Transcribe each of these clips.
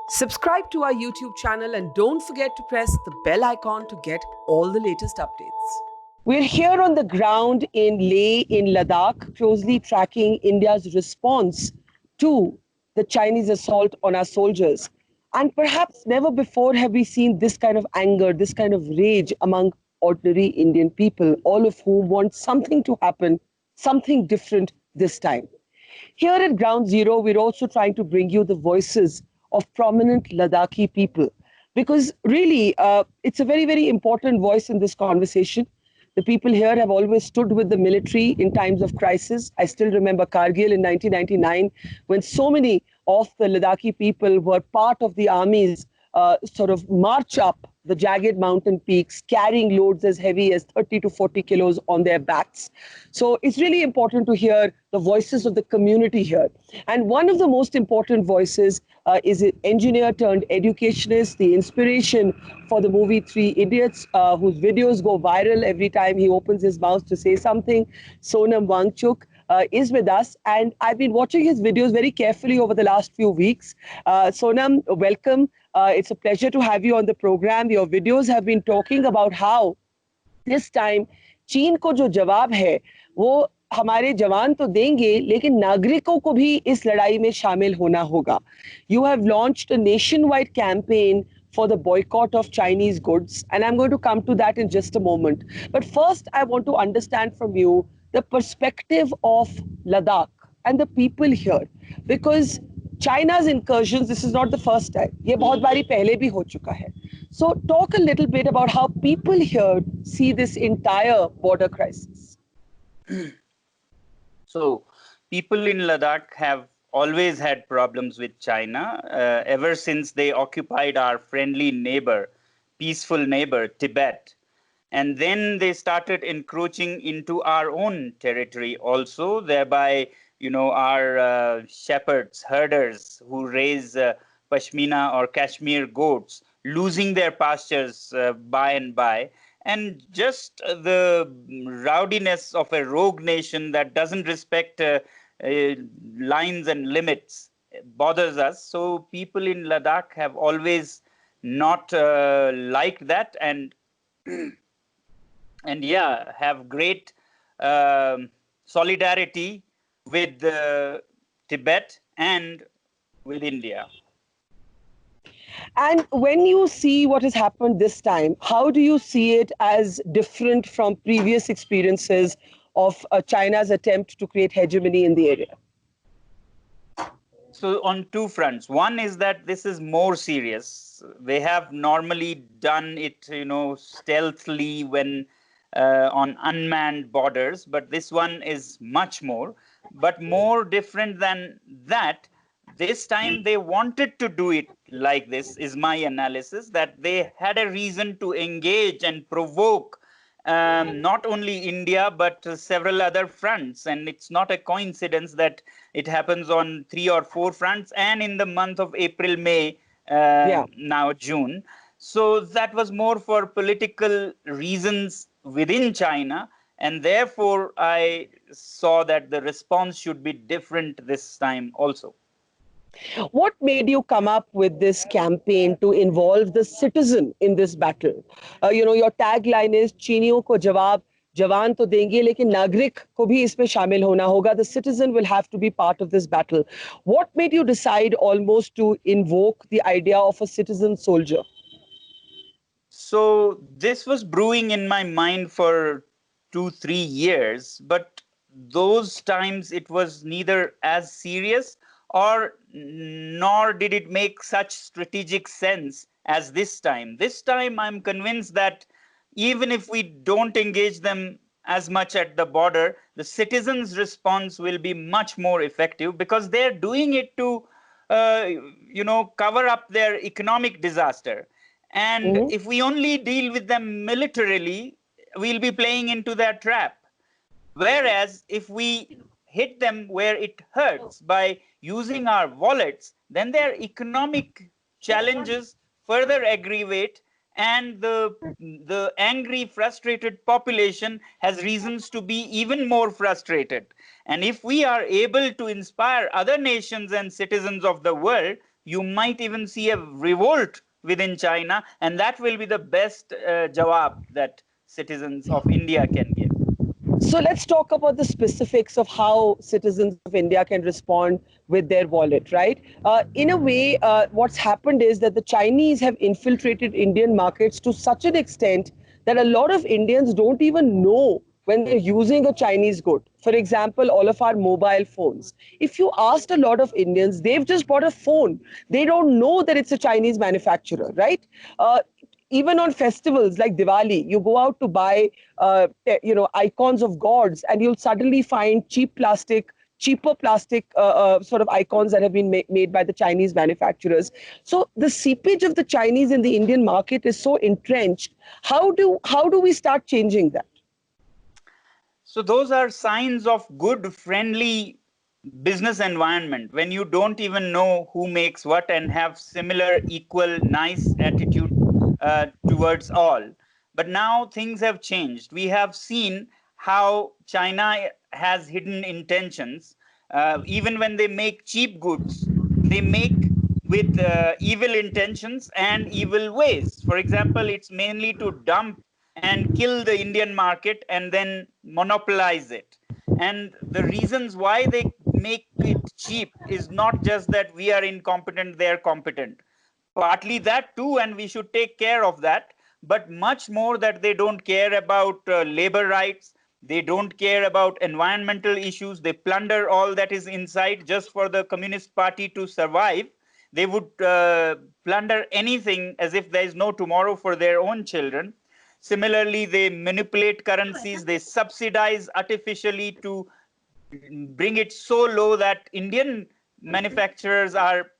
Subscribe to our YouTube channel and don't forget to press the bell icon to get all the latest updates. We're here on the ground in Leh, in Ladakh, closely tracking India's response to the Chinese assault on our soldiers. And perhaps never before have we seen this kind of anger, this kind of rage among ordinary Indian people, all of whom want something to happen, something different this time. Here at Ground Zero, we're also trying to bring you the voices of prominent Ladakhi people because really it's a very, very important voice in this conversation. The people here have always stood with the military in times of crisis. I still remember Kargil in 1999 when so many of the Ladakhi people were part of the army's sort of march up the jagged mountain peaks, carrying loads as heavy as 30 to 40 kilos on their backs. So it's really important to hear the voices of the community here. And one of the most important voices is an engineer turned educationist, the inspiration for the movie Three Idiots, whose videos go viral every time he opens his mouth to say something. Sonam Wangchuk is with us, and I've been watching his videos very carefully over the last few weeks. Sonam, welcome. It's a pleasure to have you on the program. Your videos have been talking about how this time चीन को जो जवाब है वो हमारे जवान तो देंगे लेकिन नागरिकों को भी इस लड़ाई में शामिल होना होगा. You have launched a nationwide campaign for the boycott of Chinese goods, and I'm going to come to that in just a moment. But first, I want to understand from you the perspective of Ladakh and the people here, because China's incursions, this is not the first time. ये बहुत बारी पहले भी हो चुका है. So talk a little bit about how people here see this entire border crisis. So people in Ladakh have always had problems with China ever since they occupied our friendly neighbor, peaceful neighbor, Tibet. And then they started encroaching into our own territory also, thereby, our shepherds, herders who raise Pashmina or Kashmir goats, losing their pastures by and by. And just the rowdiness of a rogue nation that doesn't respect lines and limits bothers us. So people in Ladakh have always not liked that, and have great solidarity with Tibet and with India. And when you see what has happened this time, how do you see it as different from previous experiences of China's attempt to create hegemony in the area? So on two fronts. One is that this is more serious. They have normally done it, stealthily when on unmanned borders, but this one is much more. But more different than that, this time they wanted to do it like this, is my analysis, that they had a reason to engage and provoke not only India, but several other fronts. And it's not a coincidence that it happens on 3 or 4 fronts and in the month of April, May, now June. So that was more for political reasons within China. And therefore, I saw that the response should be different this time also. What made you come up with this campaign to involve the citizen in this battle? Your tagline is "चीनियों को जवाब जवान तो देंगे लेकिन नागरिक को भी इसमें शामिल होना होगा." The citizen will have to be part of this battle. What made you decide almost to invoke the idea of a citizen soldier? So this was brewing in my mind for 2-3 years, but those times it was neither as serious nor did it make such strategic sense as this time. This time I'm convinced that even if we don't engage them as much at the border, the citizens' response will be much more effective because they're doing it to cover up their economic disaster. And if we only deal with them militarily, we'll be playing into their trap. Whereas if we hit them where it hurts by using our wallets, then their economic challenges further aggravate, and the angry, frustrated population has reasons to be even more frustrated. And if we are able to inspire other nations and citizens of the world you might even see a revolt within China, and that will be the best jawab that citizens of India can give. So let's talk about the specifics of how citizens of India can respond with their wallet, right? In a way, what's happened is that the Chinese have infiltrated Indian markets to such an extent that a lot of Indians don't even know when they're using a Chinese good. For example, all of our mobile phones. If you asked a lot of Indians, they've just bought a phone. They don't know that it's a Chinese manufacturer, right? Even on festivals like Diwali, you go out to buy, icons of gods, and you'll suddenly find cheaper plastic sort of icons that have been made by the Chinese manufacturers. So the seepage of the Chinese in the Indian market is so entrenched. How do we start changing that? So those are signs of good, friendly business environment when you don't even know who makes what and have similar, equal, nice attitude towards all. But now things have changed. We have seen how China has hidden intentions. Even when they make cheap goods, they make with evil intentions and evil ways. For example, it's mainly to dump and kill the Indian market and then monopolize it. And the reasons why they make it cheap is not just that we are incompetent, they are competent. Partly that too, and we should take care of that, but much more that they don't care about labor rights, they don't care about environmental issues, they plunder all that is inside just for the Communist Party to survive. They would plunder anything as if there is no tomorrow for their own children. Similarly, they manipulate currencies, they subsidize artificially to bring it so low that Indian manufacturers are,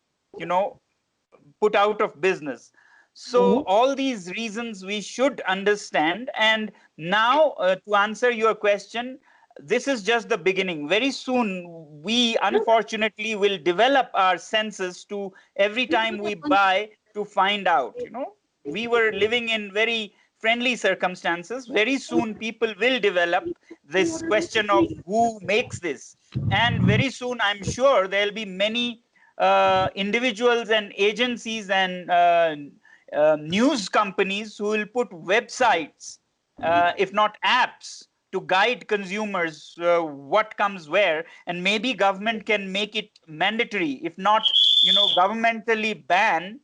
put out of business. So all these reasons we should understand. And now to answer your question, this is just the beginning. Very soon, we unfortunately will develop our senses to every time we buy to find out, we were living in very friendly circumstances. Very soon, people will develop this question of who makes this. And very soon, I'm sure there'll be many individuals and agencies and news companies who will put websites, if not apps, to guide consumers what comes where, and maybe government can make it mandatory. If not, governmentally ban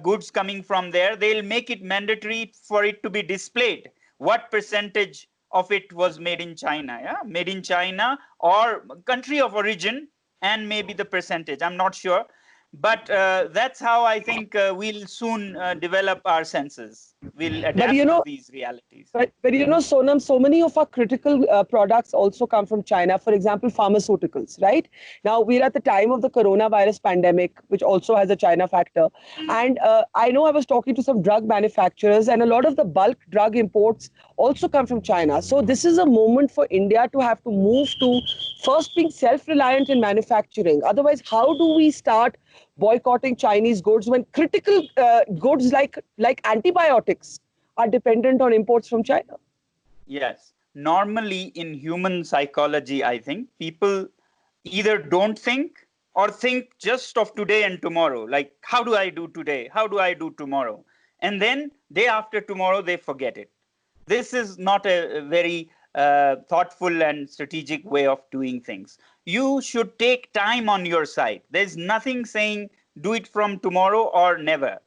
goods coming from there, they'll make it mandatory for it to be displayed. What percentage of it was made in China, made in China or country of origin, and maybe the percentage. I'm not sure. But that's how I think we'll soon develop our senses. We'll adapt to these realities. But Sonam, so many of our critical products also come from China. For example, pharmaceuticals, right? Now, we're at the time of the coronavirus pandemic, which also has a China factor. And I know I was talking to some drug manufacturers, and a lot of the bulk drug imports also come from China. So this is a moment for India to have to move to first being self-reliant in manufacturing. Otherwise, how do we start boycotting Chinese goods when critical goods like antibiotics are dependent on imports from China? Yes. Normally in human psychology, I think people either don't think or think just of today and tomorrow. Like, how do I do today? How do I do tomorrow? And then day after tomorrow, they forget it. This is not a very thoughtful and strategic way of doing things. You should take time on your side. There's nothing saying do it from tomorrow or never.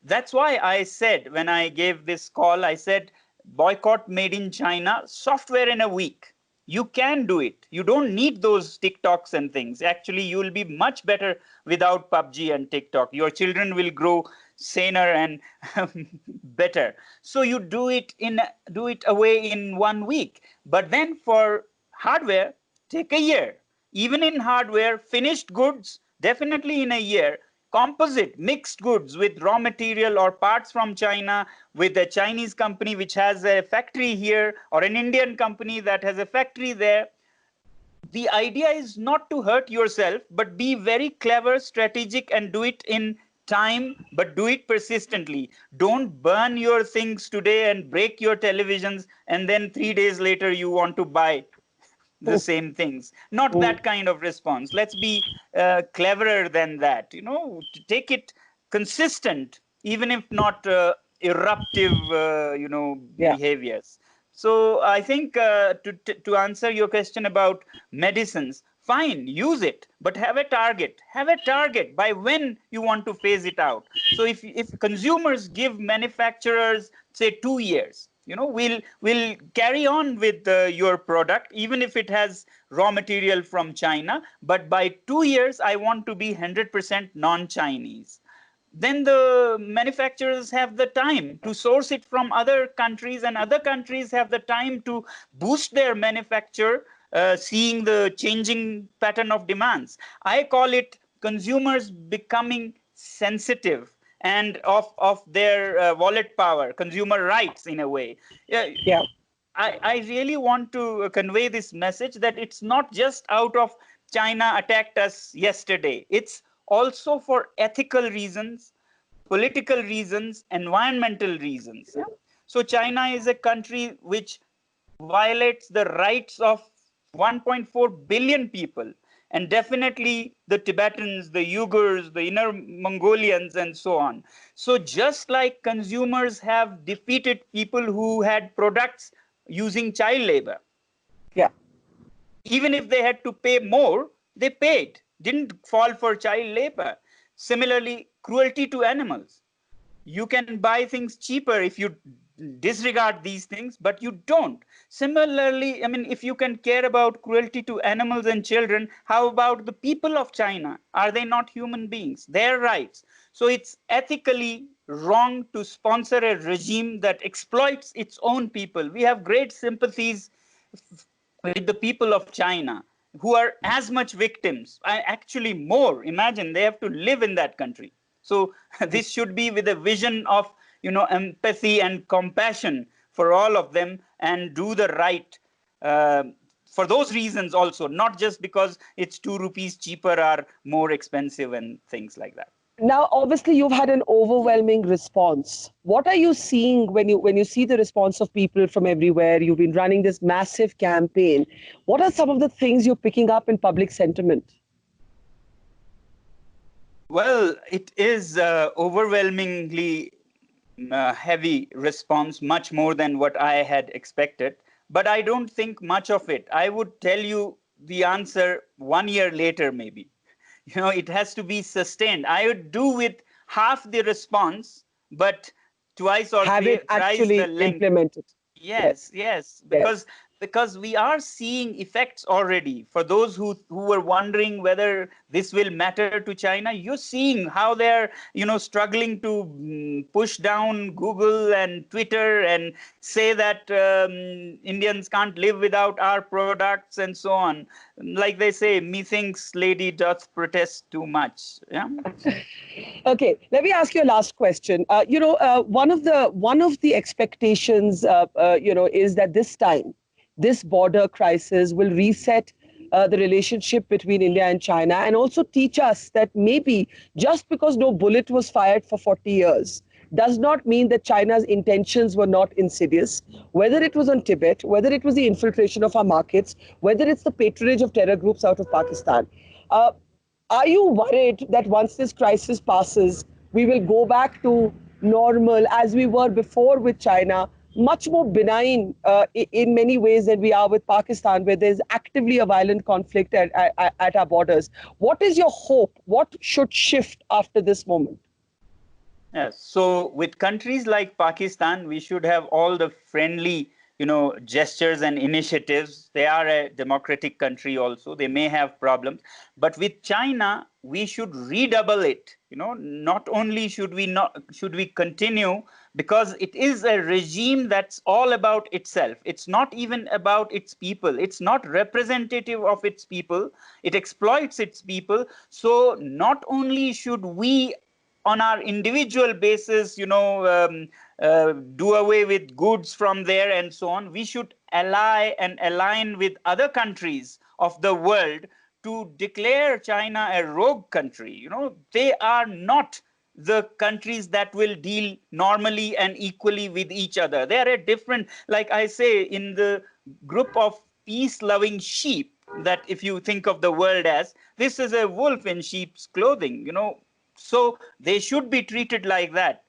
That's why I said when I gave this call, I said boycott made in China, software in a week. You can do it. You don't need those TikToks and things. Actually, you will be much better without PUBG and TikTok. Your children will grow saner and better. So you do it away in 1 week. But then for hardware, take a year. Even in hardware, finished goods, definitely in a year. Composite, mixed goods with raw material or parts from China, with a Chinese company which has a factory here, or an Indian company that has a factory there. The idea is not to hurt yourself, but be very clever, strategic, and do it in time, but do it persistently. Don't burn your things today and break your televisions, and then 3 days later you want to buy the same things. Not that kind of response. Let's be cleverer than that. To take it consistent, even if not eruptive, Yeah. behaviors. So I think to answer your question about medicines, fine, use it, but have a target. Have a target by when you want to phase it out. So if consumers give manufacturers say 2 years, we'll carry on with your product even if it has raw material from China, but by 2 years I want to be 100% non-Chinese. Then the manufacturers have the time to source it from other countries, and other countries have the time to boost their manufacture, seeing the changing pattern of demands. I call it consumers becoming sensitive and of their wallet power, consumer rights in a way. Yeah, Yeah. I really want to convey this message that it's not just out of China attacked us yesterday. It's also for ethical reasons, political reasons, environmental reasons. Yeah? So China is a country which violates the rights of 1.4 billion people, and definitely the Tibetans, the Uyghurs, the Inner Mongolians, and so on. So just like consumers have defeated people who had products using child labor, Yeah. even if they had to pay more, they paid, didn't fall for child labor. Similarly, cruelty to animals. You can buy things cheaper if you disregard these things, but you don't. Similarly, I mean, if you can care about cruelty to animals and children, how about the people of China? Are they not human beings? Their rights. So it's ethically wrong to sponsor a regime that exploits its own people. We have great sympathies with the people of China who are as much victims, actually more. Imagine they have to live in that country. So this should be with a vision of empathy and compassion for all of them, and do the right uh, for those reasons also, not just because it's 2 rupees cheaper or more expensive and things like that. Now, obviously, you've had an overwhelming response. What are you seeing when you see the response of people from everywhere? You've been running this massive campaign. What are some of the things you're picking up in public sentiment? Well, it is overwhelmingly heavy response, much more than what I had expected. But I don't think much of it. I would tell you the answer 1 year later, maybe. It has to be sustained. I would do with half the response, but twice or Have it thrice the actually length. implemented? Yes, yes, Yes. because we are seeing effects already. For those who were wondering whether this will matter to China, you're seeing how they're struggling to push down Google and Twitter and say that Indians can't live without our products and so on. Like they say, methinks lady doth protest too much. Yeah. Okay, let me ask you a last question. One of the expectations, is that this time, this border crisis will reset the relationship between India and China, and also teach us that maybe just because no bullet was fired for 40 years does not mean that China's intentions were not insidious. Whether it was on Tibet, whether it was the infiltration of our markets, whether it's the patronage of terror groups out of Pakistan. Uh, are you worried that once this crisis passes, we will go back to normal as we were before with China, much more benign in many ways than we are with Pakistan, where there's actively a violent conflict at our borders? What is your hope? What should shift after this moment? Yes. So with countries like Pakistan, we should have all the friendly, gestures and initiatives. They are a democratic country also. They may have problems, but with China, we should redouble it. Not only should we continue, because it is a regime that's all about itself. It's not even about its people. It's not representative of its people. It exploits its people. So not only should we on our individual basis, do away with goods from there and so on. We should ally and align with other countries of the world to declare China a rogue country. They are not the countries that will deal normally and equally with each other. They are a different, like I say, in the group of peace-loving sheep, that if you think of the world as, this is a wolf in sheep's clothing, so they should be treated like that.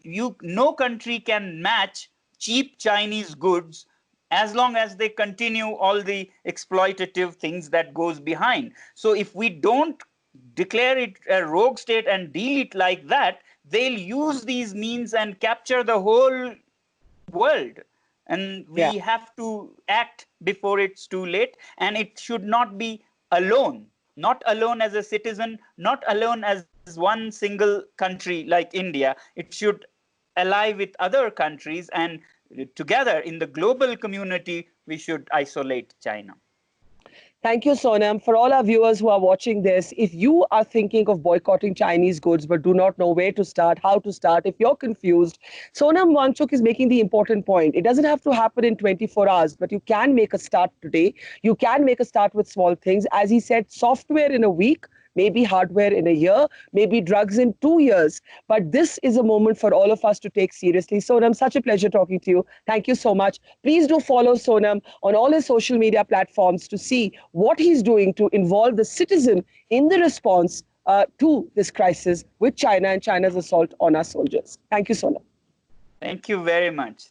No country can match cheap Chinese goods as long as they continue all the exploitative things that goes behind. So if we don't declare it a rogue state and deal it like that, they'll use these means and capture the whole world. And Yeah. we have to act before it's too late. And it should not be alone, not alone as a citizen, not alone as one single country like India. It should ally with other countries, and together in the global community, we should isolate China. Thank you, Sonam. For all our viewers who are watching this, if you are thinking of boycotting Chinese goods but do not know where to start, how to start, if you're confused, Sonam Wangchuk is making the important point. It doesn't have to happen in 24 hours, but you can make a start today. You can make a start with small things. As he said, software in a week, maybe hardware in a year, maybe drugs in 2 years. But this is a moment for all of us to take seriously. Sonam, such a pleasure talking to you. Thank you so much. Please do follow Sonam on all his social media platforms to see what he's doing to involve the citizen in the response to this crisis with China and China's assault on our soldiers. Thank you, Sonam. Thank you very much.